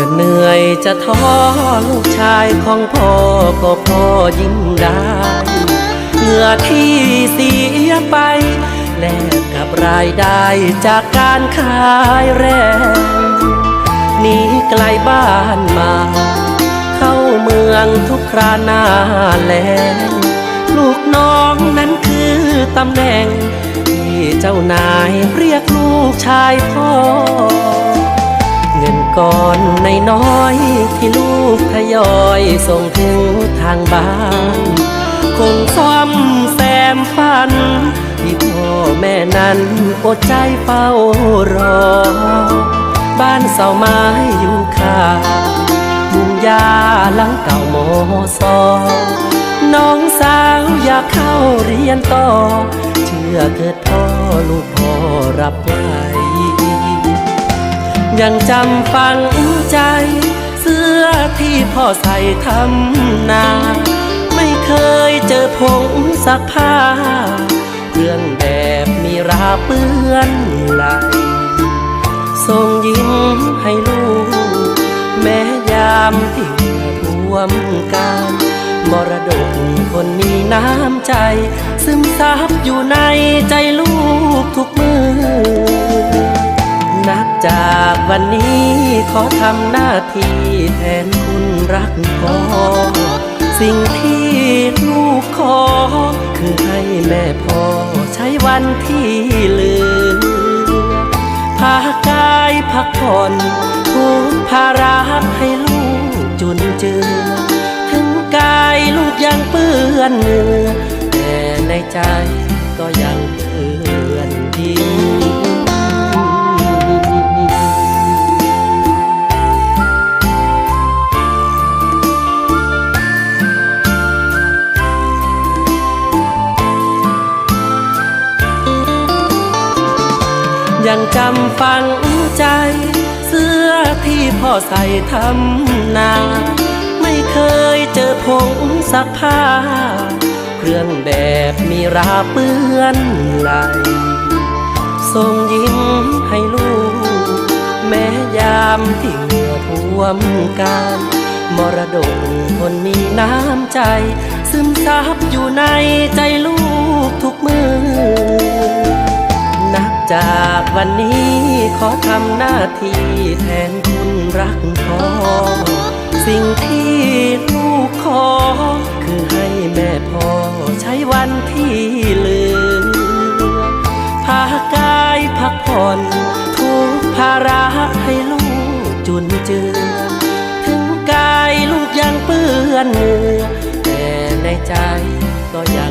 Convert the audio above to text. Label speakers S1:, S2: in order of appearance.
S1: จะเหนื่อยจะท้อลูกชายของพ่อก็พอยิ้มได้เหงื่อที่เสียไปแลกกับรายได้จากการขายแรงหนีไกลบ้านมาเข้าเมืองทุกคราหน้าแลงลูกน้องนั้นคือตำแหน่งที่เจ้านายเรียกลูกชายพ่อเงินก้อนน้อยที่ลูกทยอยส่งถึงทางบ้านคงซ่อมแซมฝันที่พ่อแม่นั้นอดใจเฝ้ารอบ้านเสาไม้อยู่ข้างมุงหญ้าหลังเก่าโมซอน้องสาวอยากเข้าเรียนต่อเชื่อเกิดพ่อลูกพ่อรับไว้ยังจำฝังใจเสื้อที่พ่อใส่ทำนาไม่เคยเจอผงซักผ้าเครื่องแบบมีราเปื้อนไหลส่งยิ้มให้ลูกแม้ยามที่ท่วมการมรดกคนมีน้ำใจซึมซับอยู่ในใจลูกทุกมือนับจากวันนี้ขอทำหน้าที่แทนคุณรักพ่อสิ่งที่ลูกขอคือให้แม่พ่อใช้วันที่เหลือพากายพักผ่อนทุกภาระให้ลูกจุนเจือถึงกายลูกยังเปื้อนเหงื่อแต่ในใจก็ยังเปื้อนดินยังจำฝังใจเสื้อที่พ่อใส่ทำนาไม่เคยเจอผงซักผ้าเครื่องแบบมีราเปื้อนไหลส่งยิ้มให้ลูกแม้ยามที่เหงื่อท่วมการมรดกคนมีน้ำใจซึมซับอยู่ในใจลูกทุกมือนับจากวันนี้ขอทำหน้าที่แทนคุณรักพ่อสิ่งที่ลูกขอคือให้แม่พ่อใช้วันที่เหลือพากายพักผ่อนทุกภาระให้ลูกจุนเจือถึงกายลูกยังเปื้อนเหงื่อแต่ในใจก็ยัง